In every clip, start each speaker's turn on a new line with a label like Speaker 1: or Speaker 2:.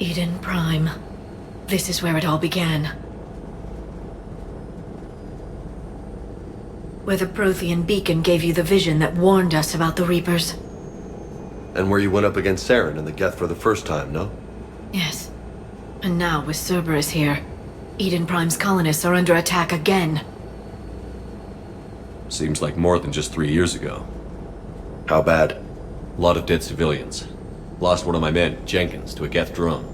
Speaker 1: Eden Prime. This is where it all began. Where the Prothean beacon gave you the vision that warned us about the Reapers.
Speaker 2: And where you went up against Saren and the Geth for the first time, no?
Speaker 1: Yes. And now, with Cerberus here, Eden Prime's colonists are under attack again.
Speaker 3: Seems like more than just 3 years ago.
Speaker 2: How bad?
Speaker 3: A lot of dead civilians. Lost one of my men, Jenkins, to a Geth drone.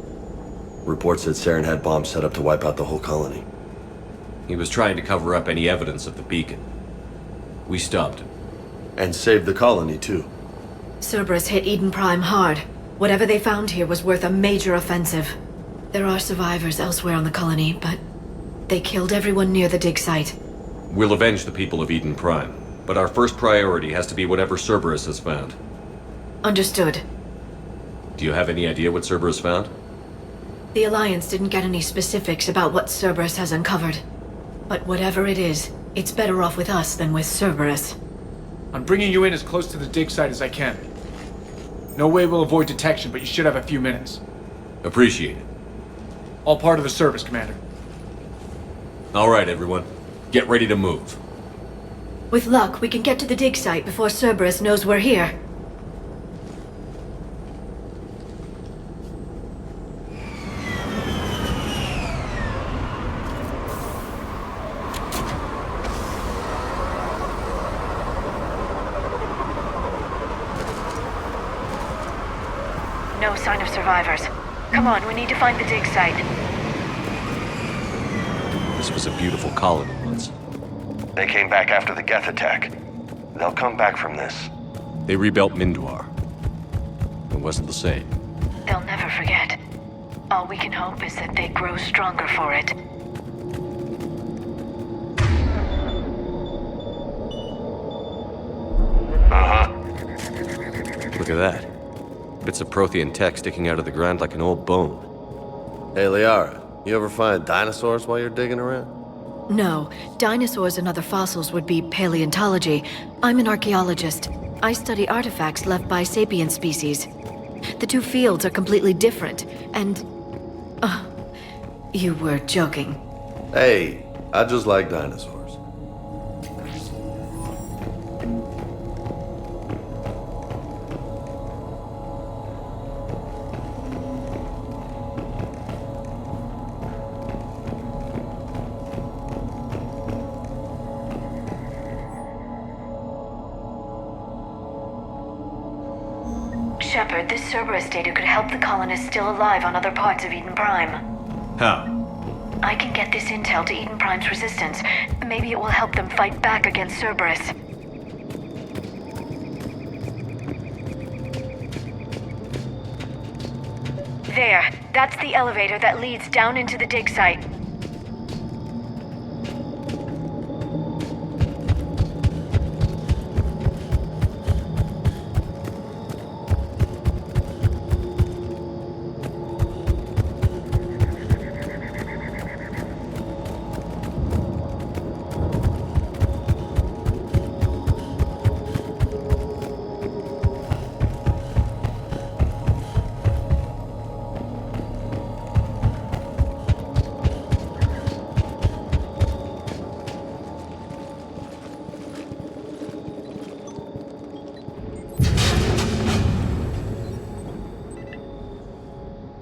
Speaker 2: Reports said Saren had bombs set up to wipe out the whole colony.
Speaker 3: He was trying to cover up any evidence of the beacon. We stopped him.
Speaker 2: And saved the colony, too.
Speaker 1: Cerberus hit Eden Prime hard. Whatever they found here was worth a major offensive. There are survivors elsewhere on the colony, but they killed everyone near the dig site.
Speaker 3: We'll avenge the people of Eden Prime, but our first priority has to be whatever Cerberus has found.
Speaker 1: Understood.
Speaker 3: Do you have any idea what Cerberus found?
Speaker 1: The Alliance didn't get any specifics about what Cerberus has uncovered. But whatever it is, it's better off with us than with Cerberus.
Speaker 4: I'm bringing you in as close to the dig site as I can. No way we'll avoid detection, but you should have a few minutes.
Speaker 3: Appreciate it.
Speaker 4: All part of the service, Commander.
Speaker 3: All right, everyone. Get ready to move.
Speaker 1: With luck, we can get to the dig site before Cerberus knows we're here. No sign of survivors. Come on, we need to find the dig site.
Speaker 3: This was a beautiful colony once.
Speaker 2: They came back after the Geth attack. They'll come back from this.
Speaker 3: They rebuilt Mindwar. It wasn't the same.
Speaker 1: They'll never forget. All we can hope is that they grow stronger for it.
Speaker 3: Look at that. Bits of Prothean tech sticking out of the ground like an old bone.
Speaker 2: Hey, Liara, you ever find dinosaurs while you're digging around?
Speaker 1: No, dinosaurs and other fossils would be paleontology. I'm an archaeologist. I study artifacts left by sapient species. The two fields are completely different, and... you were joking.
Speaker 2: Hey, I just like dinosaurs.
Speaker 1: Shepard, this Cerberus data could help the colonists still alive on other parts of Eden Prime.
Speaker 3: How?
Speaker 1: I can get this intel to Eden Prime's resistance. Maybe it will help them fight back against Cerberus. There. That's the elevator that leads down into the dig site.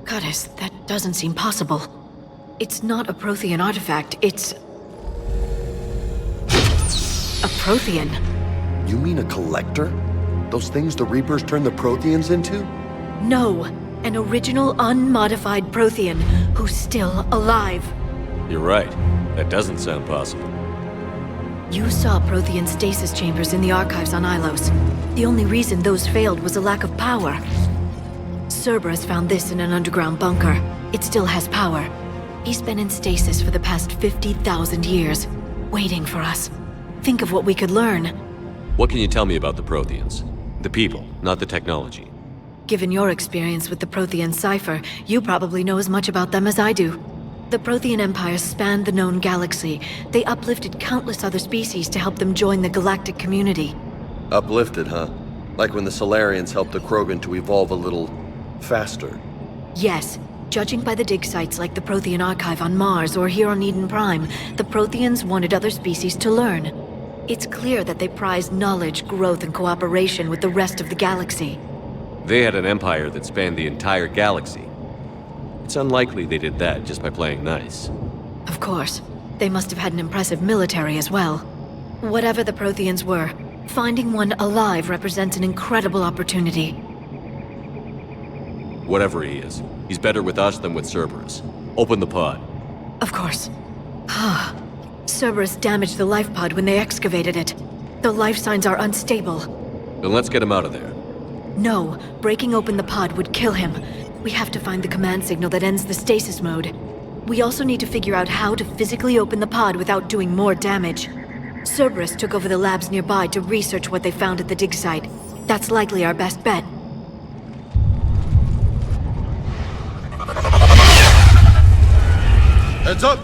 Speaker 1: Goddess, that doesn't seem possible. It's not a Prothean artifact, it's... a Prothean.
Speaker 2: You mean a collector? Those things the Reapers turned the Protheans into?
Speaker 1: No, an original unmodified Prothean who's still alive.
Speaker 3: You're right. That doesn't sound possible.
Speaker 1: You saw Prothean stasis chambers in the archives on Ilos. The only reason those failed was a lack of power. Cerberus found this in an underground bunker. It still has power. He's been in stasis for the past 50,000 years, waiting for us. Think of what we could learn.
Speaker 3: What can you tell me about the Protheans? The people, not the technology.
Speaker 1: Given your experience with the Prothean cipher, you probably know as much about them as I do. The Prothean Empire spanned the known galaxy. They uplifted countless other species to help them join the galactic community.
Speaker 2: Uplifted, huh? Like when the Solarians helped the Krogan to evolve a little... faster.
Speaker 1: Yes, Judging by the dig sites like the Prothean Archive on Mars or here on Eden Prime, the Protheans wanted other species to learn. It's clear that they prized knowledge, growth, and cooperation with the rest of the galaxy.
Speaker 3: They had an empire that spanned the entire galaxy. It's unlikely they did that just by playing nice.
Speaker 1: Of course. They must have had an impressive military as well. Whatever the Protheans were, finding one alive represents an incredible opportunity.
Speaker 3: Whatever he is, he's better with us than with Cerberus. Open the pod.
Speaker 1: Of course. Cerberus damaged the life pod when they excavated it. The life signs are unstable.
Speaker 3: Then let's get him out of there.
Speaker 1: No, breaking open the pod would kill him. We have to find the command signal that ends the stasis mode. We also need to figure out how to physically open the pod without doing more damage. Cerberus took over the labs nearby to research what they found at the dig site. That's likely our best bet.
Speaker 2: Heads up!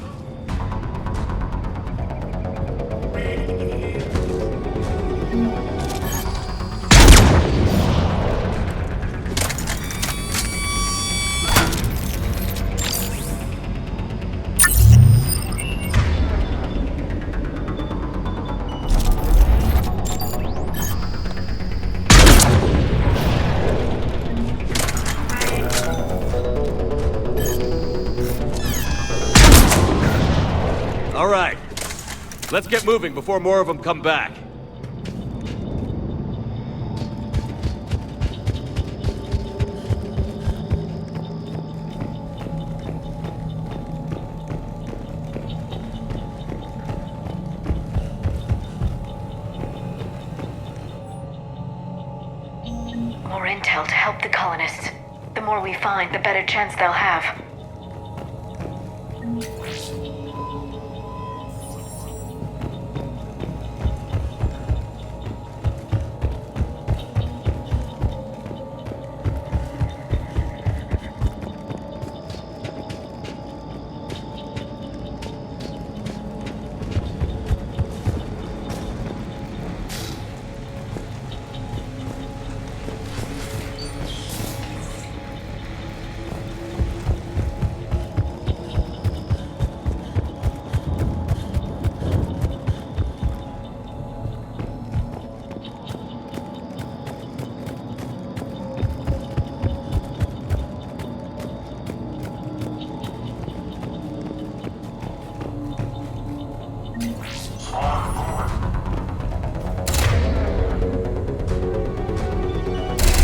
Speaker 3: All right. Let's get moving before more of them come back.
Speaker 1: More intel to help the colonists. The more we find, the better chance they'll have.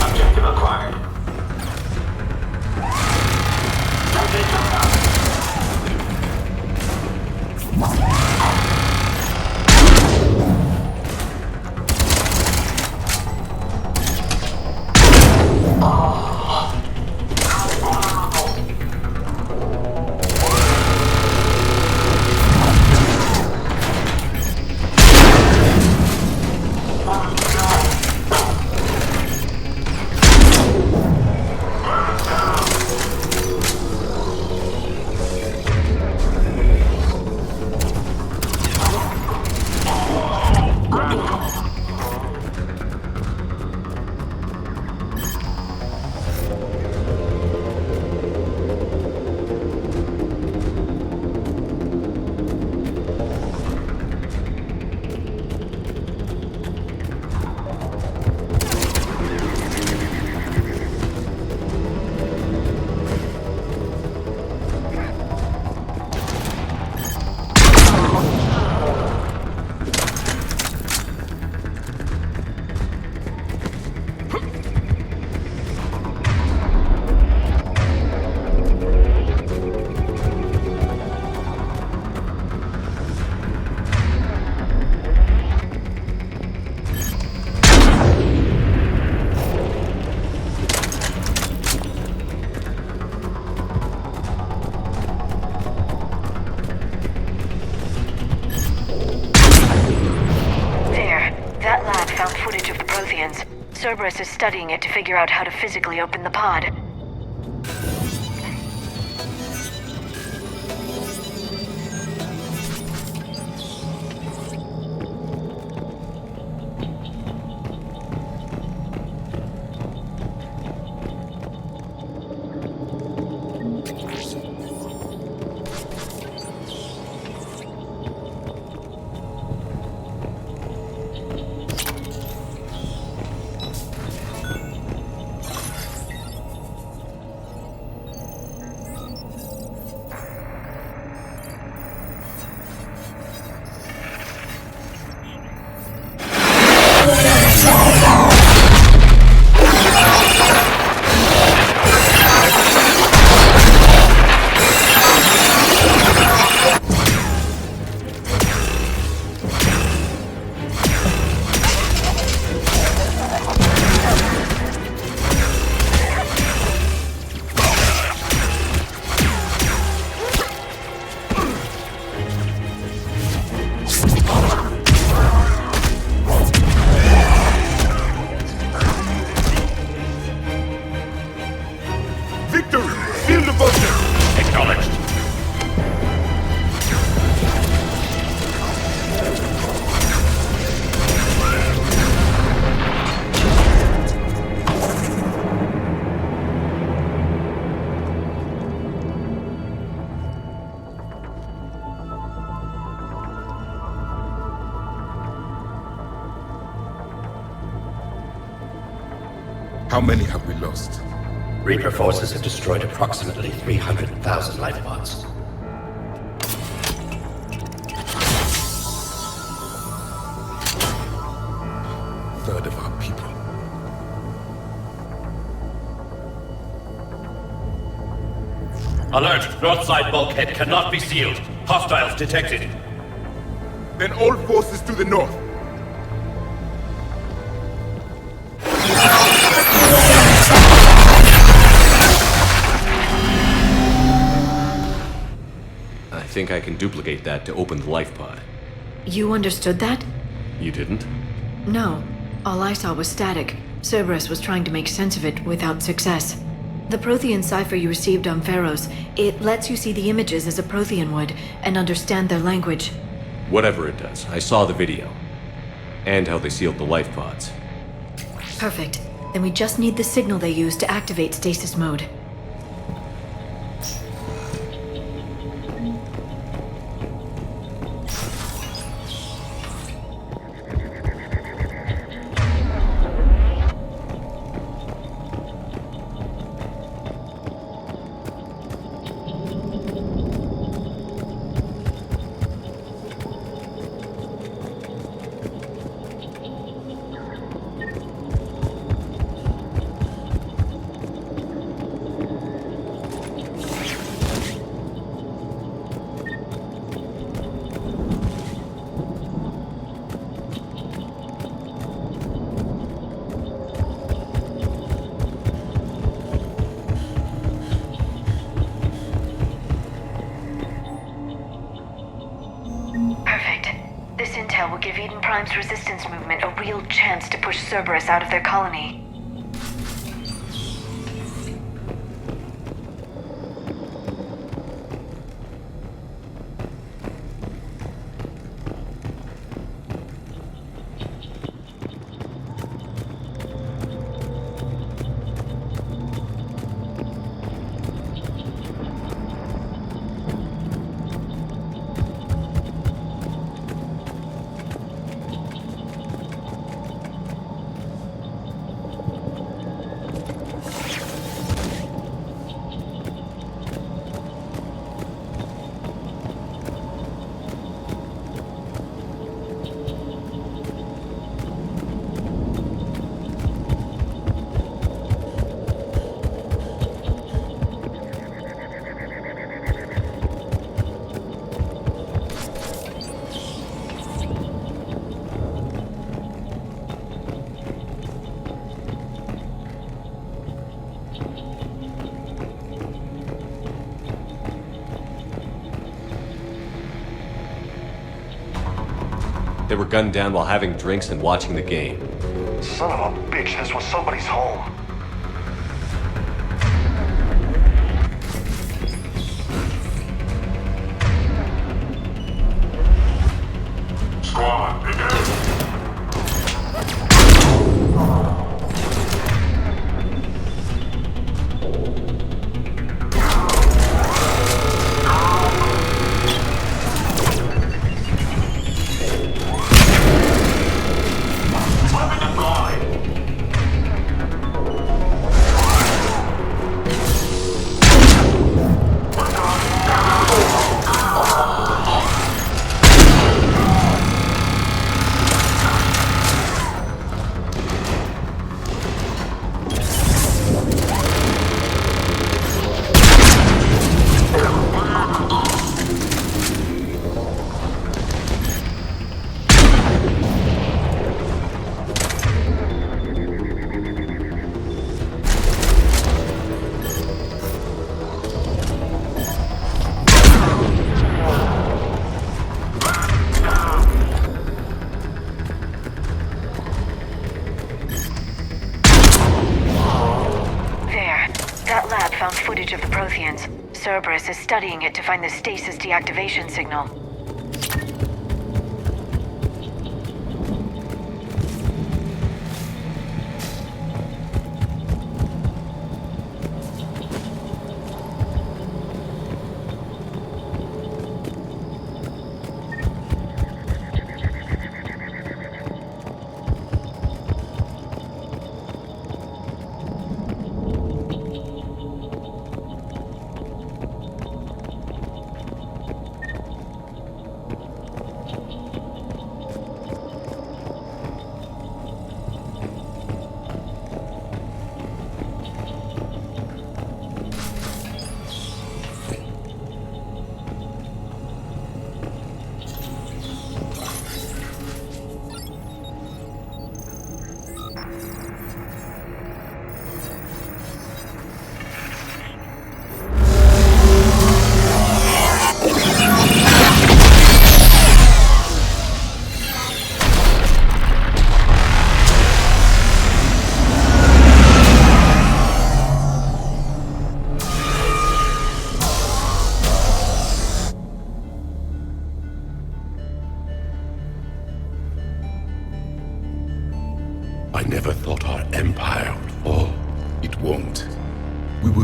Speaker 5: Objective acquired.
Speaker 1: Cerberus is studying it to figure out how to physically open the pod.
Speaker 5: How many have we lost?
Speaker 6: Reaper forces have destroyed approximately 300,000 life pods.
Speaker 5: Third of our people.
Speaker 6: Alert! North side bulkhead cannot be sealed. Hostiles detected.
Speaker 5: Then all forces to the north.
Speaker 3: I think I can duplicate that to open the life pod.
Speaker 1: You understood that?
Speaker 3: You didn't?
Speaker 1: No. All I saw was static. Cerberus was trying to make sense of it without success. The Prothean cipher you received on Pharaohs, it lets you see the images as a Prothean would, and understand their language.
Speaker 3: Whatever it does, I saw the video. And how they sealed the life pods.
Speaker 1: Perfect. Then we just need the signal they used to activate stasis mode. Will give Eden Prime's resistance movement a real chance to push Cerberus out of their colony.
Speaker 3: They were gunned down while having drinks and watching the game.
Speaker 7: Son of a bitch, this was somebody's home. Squad, begin.
Speaker 1: Found footage of the Protheans. Cerberus is studying it to find the stasis deactivation signal.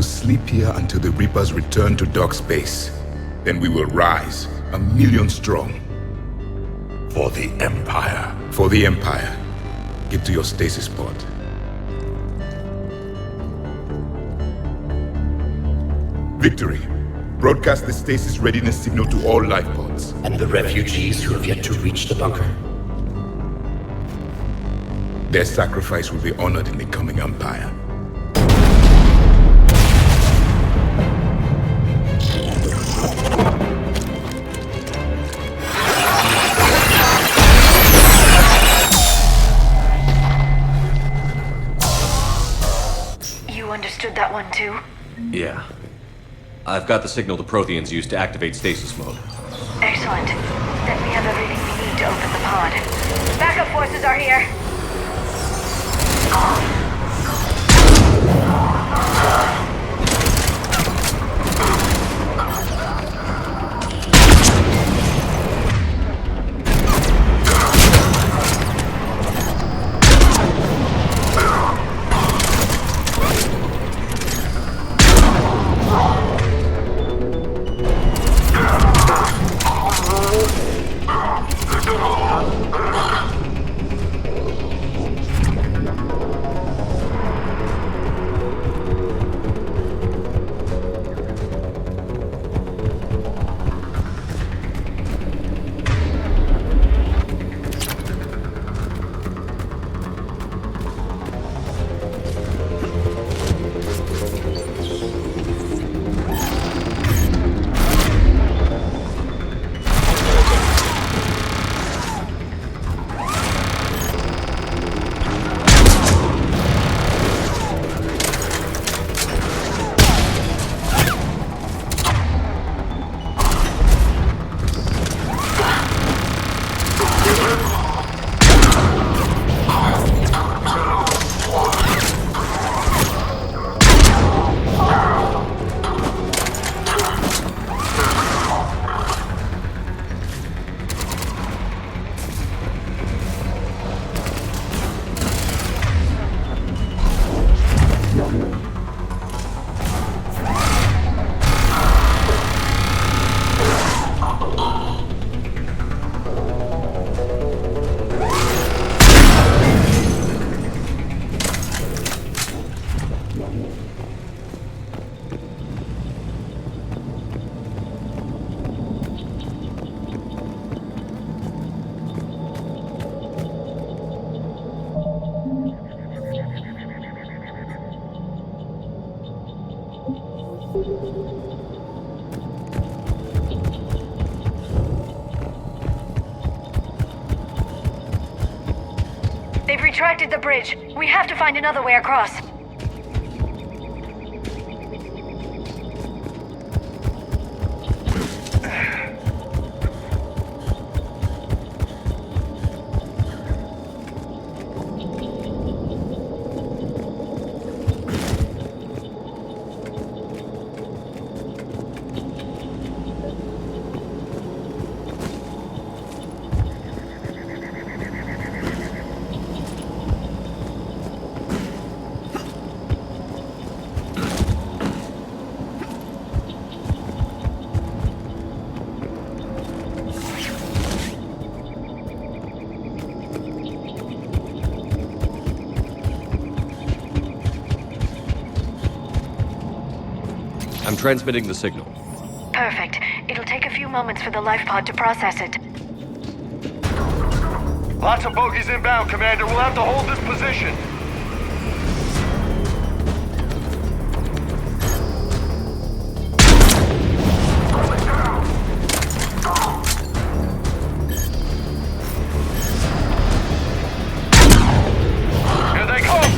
Speaker 5: sleep here until the Reapers return to dock space. Then we will rise, 1,000,000 strong.
Speaker 6: For the Empire.
Speaker 5: For the Empire. Get to your stasis pod. Victory. Broadcast the stasis readiness signal to all life pods.
Speaker 6: And the refugees who have yet to reach the bunker.
Speaker 5: Their sacrifice will be honored in the coming Empire.
Speaker 1: You understood that one too?
Speaker 3: Yeah. I've got the signal the Protheans used to activate stasis mode.
Speaker 1: Excellent. Then we have everything we need to open the pod. Backup forces are here. They've retracted the bridge. We have to find another way across.
Speaker 3: I'm transmitting the signal.
Speaker 1: Perfect. It'll take a few moments for the life pod to process it.
Speaker 7: Lots of bogies inbound, Commander. We'll have to hold this position. Here they come!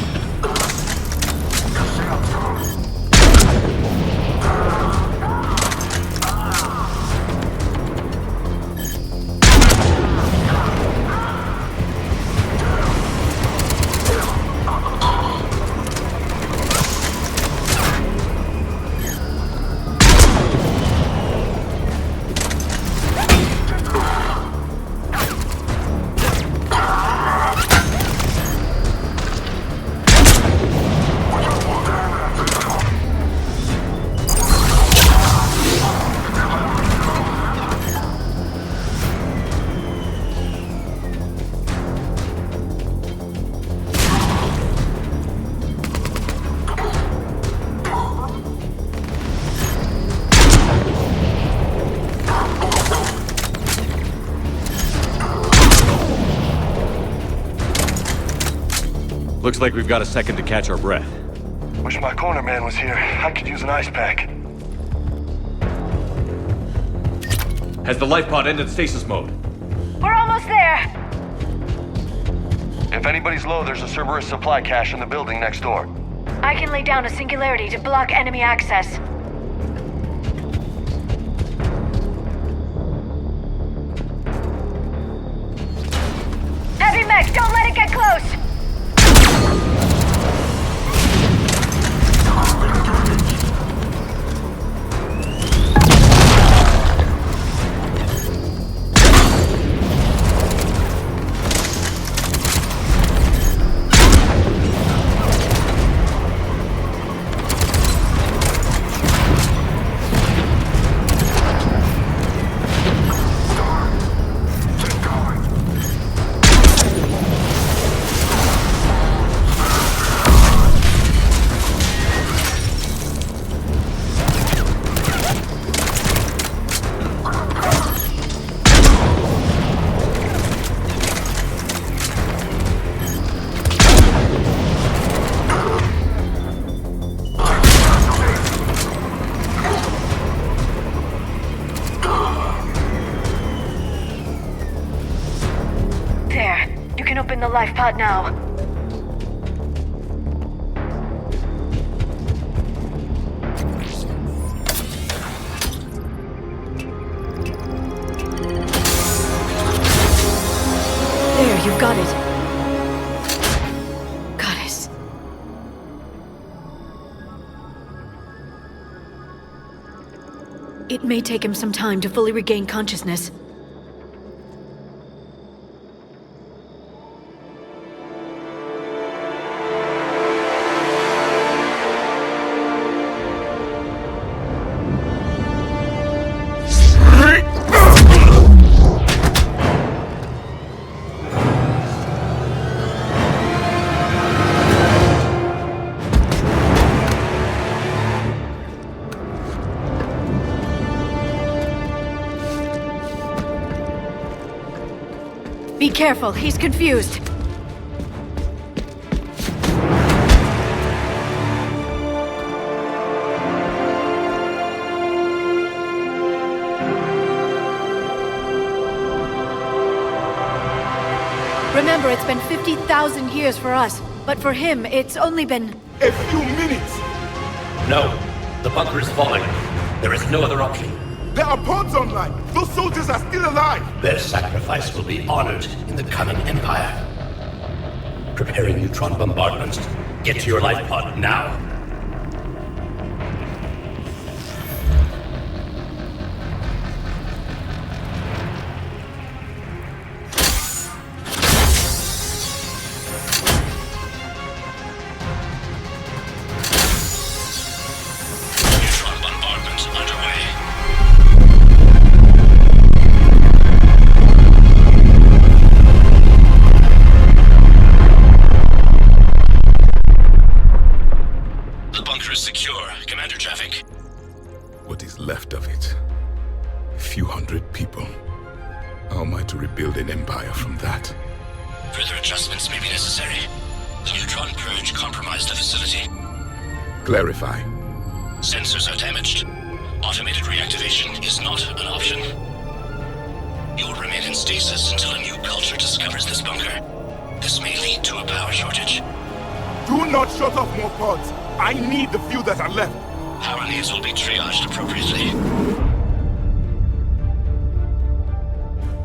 Speaker 3: Looks like we've got a second to catch our breath.
Speaker 7: Wish my corner man was here. I could use an ice pack.
Speaker 3: Has the life pod entered stasis mode?
Speaker 1: We're almost there!
Speaker 7: If anybody's low, there's a Cerberus supply cache in the building next door.
Speaker 1: I can lay down a singularity to block enemy access. Heavy mech, don't let it get close! Open the life pod now. There, you've got it. Goddess. It may take him some time to fully regain consciousness. Be careful, he's confused. Remember, it's been 50,000 years for us, but for him, it's only been...
Speaker 5: A few minutes!
Speaker 6: No. The bunker is falling. There is no other option.
Speaker 5: There are pods online! Those soldiers are still alive!
Speaker 6: Their sacrifice will be honored in the coming Empire. Preparing neutron bombardment. Get to your life pod now. Neutron bombardment underway. Secure. Commander traffic.
Speaker 5: What is left of it? A few hundred people. How am I to rebuild an empire from that?
Speaker 6: Further adjustments may be necessary. The neutron purge compromised the facility.
Speaker 5: Clarify.
Speaker 6: Sensors are damaged. Automated reactivation is not an option. You'll remain in stasis until a new culture discovers this bunker. This may lead to a power shortage.
Speaker 5: Do not shut off more pods! I need the few that are left!
Speaker 6: Power needs will be triaged appropriately.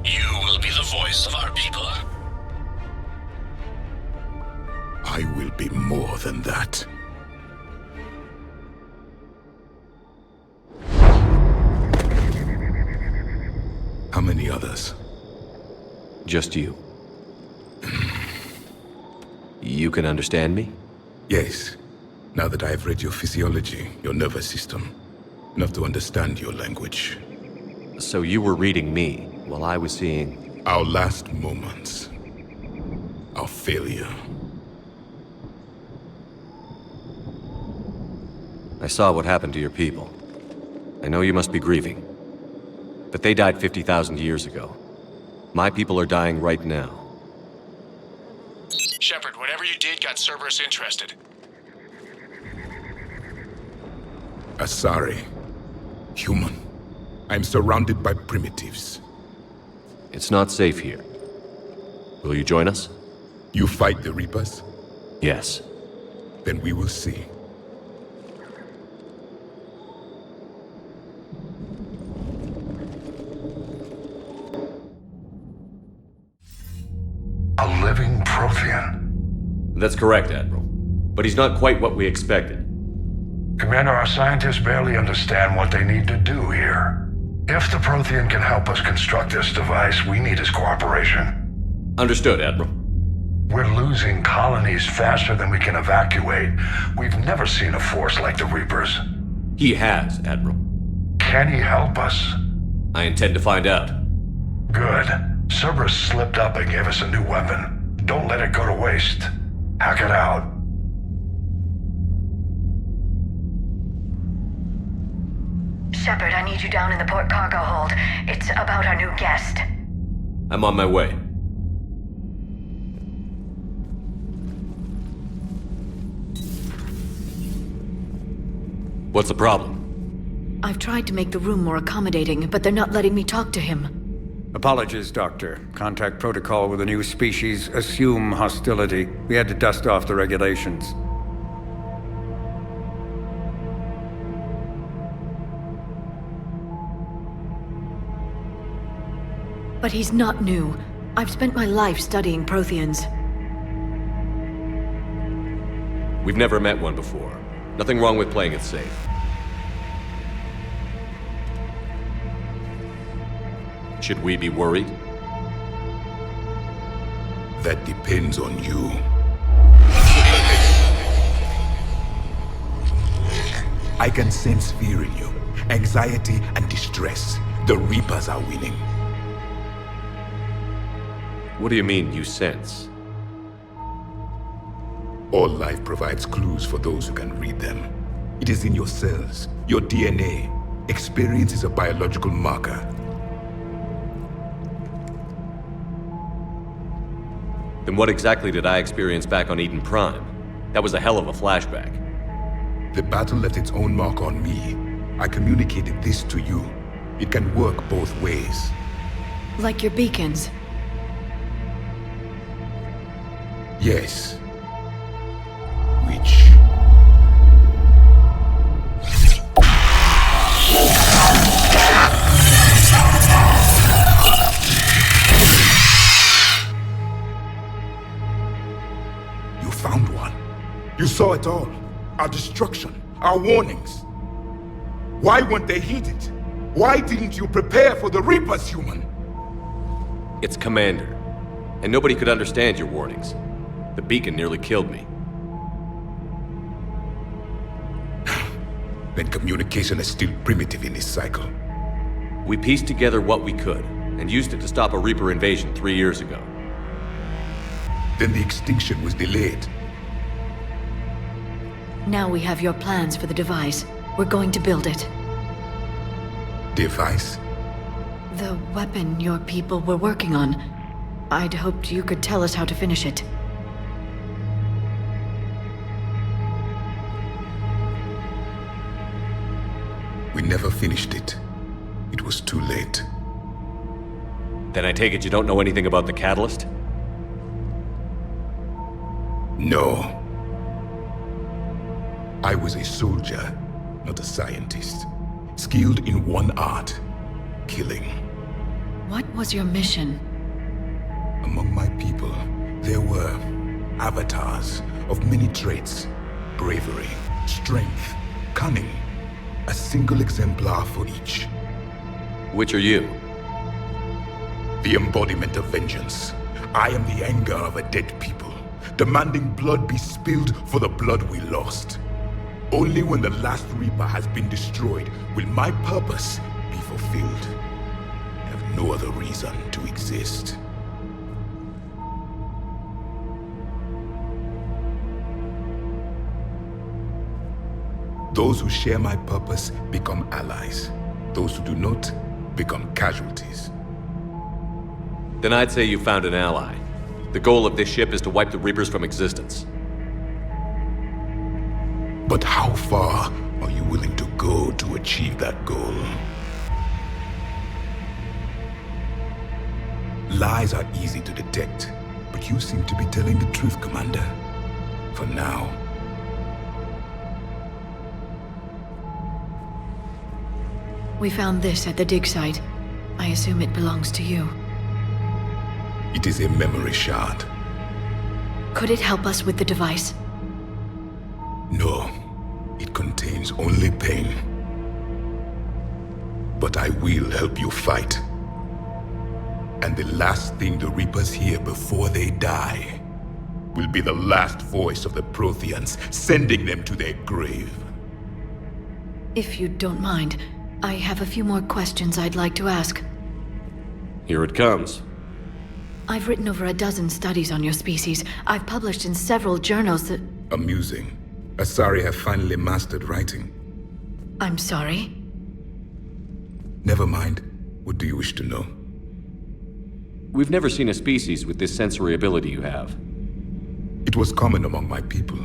Speaker 6: You will be the voice of our people.
Speaker 5: I will be more than that. How many others?
Speaker 3: Just you. You can understand me?
Speaker 5: Yes. Now that I have read your physiology, your nervous system, enough to understand your language.
Speaker 3: So you were reading me, while I was seeing...
Speaker 5: Our last moments. Our failure.
Speaker 3: I saw what happened to your people. I know you must be grieving. But they died 50,000 years ago. My people are dying right now.
Speaker 7: Shepard, whatever you did got Cerberus interested.
Speaker 5: Asari. Human. I'm surrounded by primitives.
Speaker 3: It's not safe here. Will you join us?
Speaker 5: You fight the Reapers?
Speaker 3: Yes.
Speaker 5: Then we will see.
Speaker 8: A living Prothean.
Speaker 3: That's correct, Admiral. But he's not quite what we expected.
Speaker 8: Commander, our scientists barely understand what they need to do here. If the Prothean can help us construct this device, we need his cooperation.
Speaker 3: Understood, Admiral.
Speaker 8: We're losing colonies faster than we can evacuate. We've never seen a force like the Reapers.
Speaker 3: He has, Admiral.
Speaker 8: Can he help us?
Speaker 3: I intend to find out.
Speaker 8: Good. Cerberus slipped up and gave us a new weapon. Don't let it go to waste. Hack it out.
Speaker 1: Shepard, I need you down in the port cargo hold. It's about our new guest.
Speaker 3: I'm on my way. What's the problem?
Speaker 1: I've tried to make the room more accommodating, but they're not letting me talk to him.
Speaker 9: Apologies, Doctor. Contact protocol with a new species. Assume hostility. We had to dust off the regulations.
Speaker 1: But he's not new. I've spent my life studying Protheans.
Speaker 3: We've never met one before. Nothing wrong with playing it safe. Should we be worried?
Speaker 5: That depends on you. I can sense fear in you. Anxiety and distress. The Reapers are winning.
Speaker 3: What do you mean, you sense?
Speaker 5: All life provides clues for those who can read them. It is in your cells, your DNA. Experience is a biological marker.
Speaker 3: Then what exactly did I experience back on Eden Prime? That was a hell of a flashback.
Speaker 5: The battle left its own mark on me. I communicated this to you. It can work both ways.
Speaker 1: Like your beacons.
Speaker 5: Yes. Which... You found one. You saw it all. Our destruction. Our warnings. Why weren't they heeded? Why didn't you prepare for the Reapers, human?
Speaker 3: It's Commander. And nobody could understand your warnings. The beacon nearly killed me.
Speaker 5: Then communication is still primitive in this cycle.
Speaker 3: We pieced together what we could, and used it to stop a Reaper invasion 3 years ago.
Speaker 5: Then the extinction was delayed.
Speaker 1: Now we have your plans for the device. We're going to build it.
Speaker 5: Device?
Speaker 1: The weapon your people were working on. I'd hoped you could tell us how to finish it.
Speaker 5: We never finished it. It was too late.
Speaker 3: Then I take it you don't know anything about the catalyst?
Speaker 5: No. I was a soldier, not a scientist. Skilled in one art, killing.
Speaker 1: What was your mission?
Speaker 5: Among my people, there were avatars of many traits. Bravery, strength, cunning. A single exemplar for each.
Speaker 3: Which are you?
Speaker 5: The embodiment of vengeance. I am the anger of a dead people, demanding blood be spilled for the blood we lost. Only when the last Reaper has been destroyed will my purpose be fulfilled. I have no other reason to exist. Those who share my purpose become allies. Those who do not become casualties.
Speaker 3: Then I'd say you found an ally. The goal of this ship is to wipe the Reapers from existence.
Speaker 5: But how far are you willing to go to achieve that goal? Lies are easy to detect, but you seem to be telling the truth, Commander. For now.
Speaker 1: We found this at the dig site. I assume it belongs to you.
Speaker 5: It is a memory shard.
Speaker 1: Could it help us with the device?
Speaker 5: No, it contains only pain. But I will help you fight. And the last thing the Reapers hear before they die will be the last voice of the Protheans, sending them to their grave.
Speaker 1: If you don't mind, I have a few more questions I'd like to ask.
Speaker 3: Here it comes.
Speaker 1: I've written over a dozen studies on your species. I've published in several journals that...
Speaker 5: Amusing. Asari have finally mastered writing.
Speaker 1: I'm sorry?
Speaker 5: Never mind. What do you wish to know?
Speaker 3: We've never seen a species with this sensory ability you have.
Speaker 5: It was common among my people,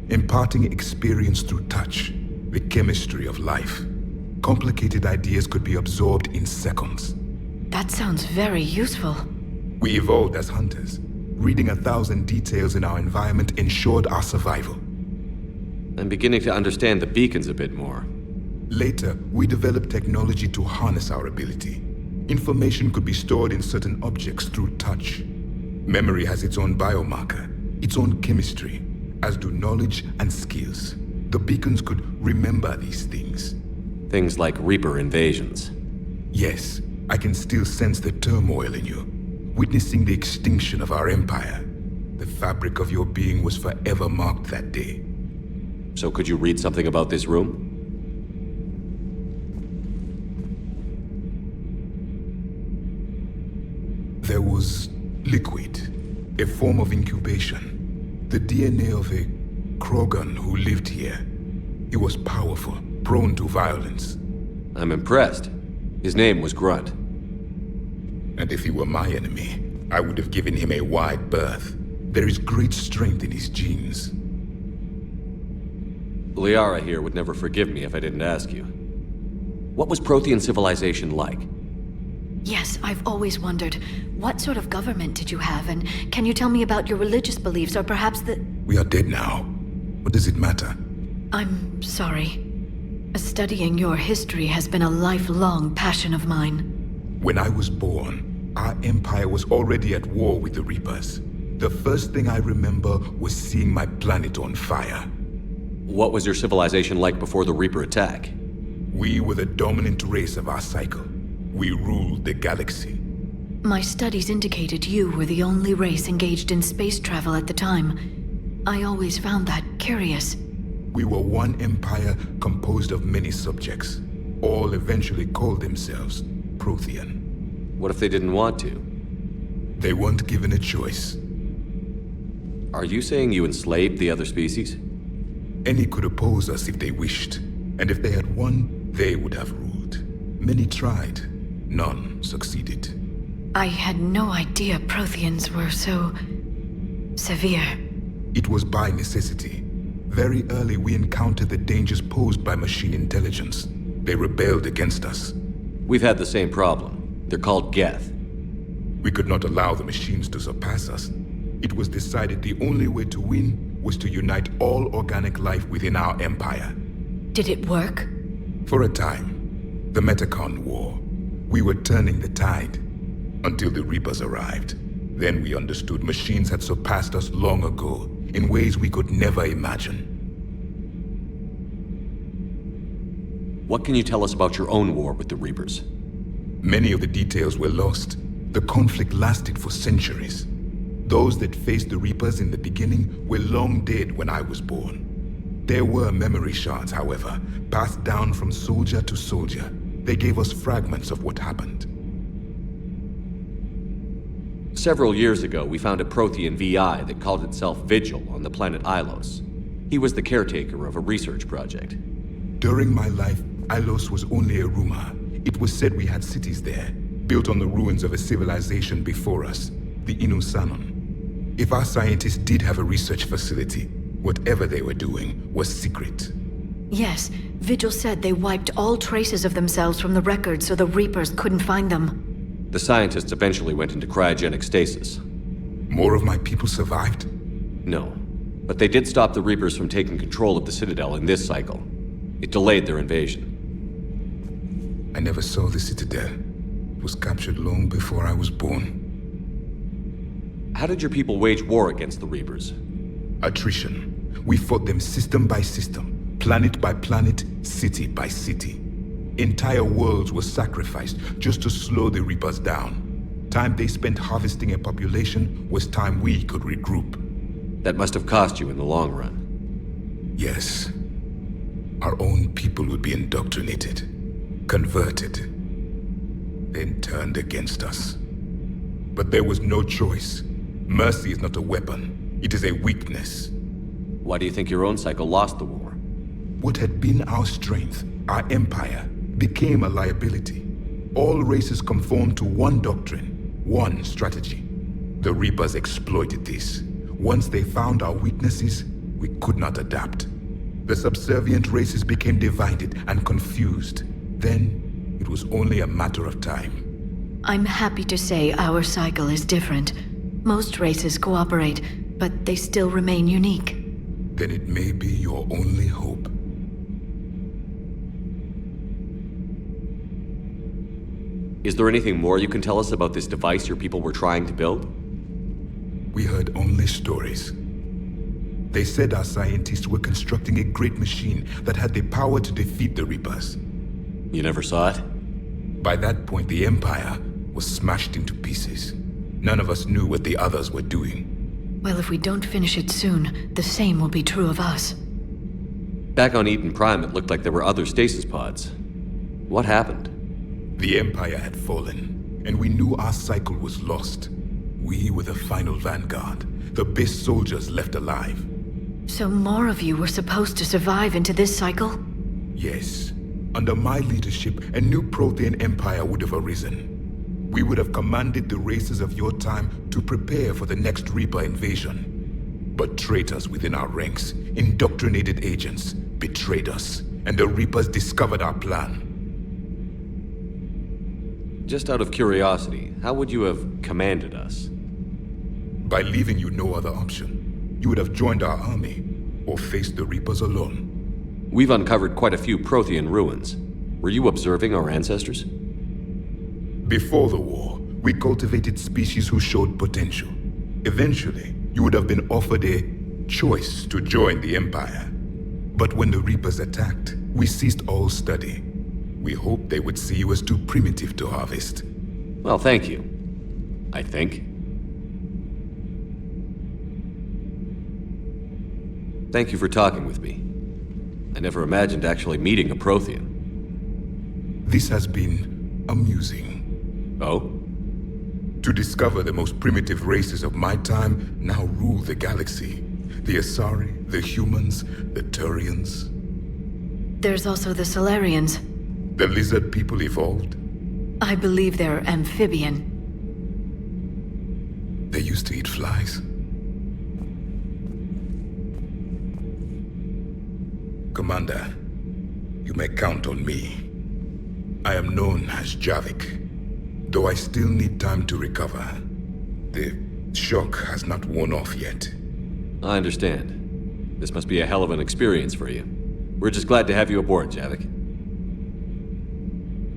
Speaker 5: imparting experience through touch, the chemistry of life. Complicated ideas could be absorbed in seconds.
Speaker 1: That sounds very useful.
Speaker 5: We evolved as hunters. Reading 1,000 details in our environment ensured our survival.
Speaker 3: I'm beginning to understand the beacons a bit more.
Speaker 5: Later, we developed technology to harness our ability. Information could be stored in certain objects through touch. Memory has its own biomarker, its own chemistry, as do knowledge and skills. The beacons could remember these things.
Speaker 3: Things like Reaper invasions.
Speaker 5: Yes, I can still sense the turmoil in you, witnessing the extinction of our empire. The fabric of your being was forever marked that day.
Speaker 3: So could you read something about this room?
Speaker 5: There was liquid, a form of incubation. The DNA of a Krogan who lived here. He was powerful, prone to violence.
Speaker 3: I'm impressed. His name was Grunt.
Speaker 5: And if he were my enemy, I would have given him a wide berth. There is great strength in his genes.
Speaker 3: Liara here would never forgive me if I didn't ask you. What was Prothean civilization like?
Speaker 1: Yes, I've always wondered, what sort of government did you have, and can you tell me about your religious beliefs, or perhaps the...
Speaker 5: We are dead now. What does it matter?
Speaker 1: I'm sorry. Studying your history has been a lifelong passion of mine.
Speaker 5: When I was born, our empire was already at war with the Reapers. The first thing I remember was seeing my planet on fire.
Speaker 3: What was your civilization like before the Reaper attack?
Speaker 5: We were the dominant race of our cycle. We ruled the galaxy.
Speaker 1: My studies indicated you were the only race engaged in space travel at the time. I always found that curious.
Speaker 5: We were one empire composed of many subjects. All eventually called themselves Prothean.
Speaker 3: What if they didn't want to?
Speaker 5: They weren't given a choice.
Speaker 3: Are you saying you enslaved the other species?
Speaker 5: Any could oppose us if they wished. And if they had won, they would have ruled. Many tried. None succeeded.
Speaker 1: I had no idea Protheans were so... severe.
Speaker 5: It was by necessity. Very early we encountered the dangers posed by machine intelligence. They rebelled against us.
Speaker 3: We've had the same problem. They're called Geth.
Speaker 5: We could not allow the machines to surpass us. It was decided the only way to win was to unite all organic life within our empire.
Speaker 1: Did it work?
Speaker 5: For a time. The Metacon War. We were turning the tide. Until the Reapers arrived. Then we understood machines had surpassed us long ago, in ways we could never imagine.
Speaker 3: What can you tell us about your own war with the Reapers?
Speaker 5: Many of the details were lost. The conflict lasted for centuries. Those that faced the Reapers in the beginning were long dead when I was born. There were memory shards, however, passed down from soldier to soldier. They gave us fragments of what happened.
Speaker 3: Several years ago, we found a Prothean VI that called itself Vigil on the planet Ilos. He was the caretaker of a research project.
Speaker 5: During my life, Ilos was only a rumor. It was said we had cities there, built on the ruins of a civilization before us, the Inusanon. If our scientists did have a research facility, whatever they were doing was secret.
Speaker 1: Yes, Vigil said they wiped all traces of themselves from the records so the Reapers couldn't find them.
Speaker 3: The scientists eventually went into cryogenic stasis.
Speaker 5: More of my people survived?
Speaker 3: No, but they did stop the Reapers from taking control of the Citadel in this cycle. It delayed their invasion.
Speaker 5: I never saw the Citadel. It was captured long before I was born.
Speaker 3: How did your people wage war against the Reapers?
Speaker 5: Attrition. We fought them system by system, planet by planet, city by city. Entire worlds were sacrificed just to slow the Reapers down. Time they spent harvesting a population was time we could regroup.
Speaker 3: That must have cost you in the long run.
Speaker 5: Yes. Our own people would be indoctrinated, converted, then turned against us. But there was no choice. Mercy is not a weapon. It is a weakness.
Speaker 3: Why do you think your own cycle lost the war?
Speaker 5: What had been our strength, our empire, became a liability. All races conformed to one doctrine, one strategy. The Reapers exploited this. Once they found our weaknesses, we could not adapt. The subservient races became divided and confused. Then, it was only a matter of time.
Speaker 1: I'm happy to say our cycle is different. Most races cooperate, but they still remain unique.
Speaker 5: Then it may be your only hope.
Speaker 3: Is there anything more you can tell us about this device your people were trying to build?
Speaker 5: We heard only stories. They said our scientists were constructing a great machine that had the power to defeat the Reapers.
Speaker 3: You never saw it?
Speaker 5: By that point, the Empire was smashed into pieces. None of us knew what the others were doing.
Speaker 1: Well, if we don't finish it soon, the same will be true of us.
Speaker 3: Back on Eden Prime, it looked like there were other stasis pods. What happened?
Speaker 5: The Empire had fallen, and we knew our cycle was lost. We were the final vanguard, the best soldiers left alive.
Speaker 1: So more of you were supposed to survive into this cycle?
Speaker 5: Yes. Under my leadership, a new Prothean empire would have arisen. We would have commanded the races of your time to prepare for the next Reaper invasion. But traitors within our ranks, indoctrinated agents, betrayed us, and the Reapers discovered our plan.
Speaker 3: Just out of curiosity, how would you have commanded us?
Speaker 5: By leaving you no other option. You would have joined our army, or faced the Reapers alone.
Speaker 3: We've uncovered quite a few Prothean ruins. Were you observing our ancestors?
Speaker 5: Before the war, we cultivated species who showed potential. Eventually, you would have been offered a choice to join the Empire. But when the Reapers attacked, we ceased all study. We hoped they would see you as too primitive to harvest.
Speaker 3: Well, thank you. I think. Thank you for talking with me. I never imagined actually meeting a Prothean.
Speaker 5: This has been amusing.
Speaker 3: Oh?
Speaker 5: To discover the most primitive races of my time now rule the galaxy. The Asari, the humans, the Turians.
Speaker 1: There's also the Solarians.
Speaker 5: The lizard people evolved.
Speaker 1: I believe they're amphibian.
Speaker 5: They used to eat flies. Commander, you may count on me. I am known as Javik, though I still need time to recover. The shock has not worn off yet.
Speaker 3: I understand. This must be a hell of an experience for you. We're just glad to have you aboard, Javik.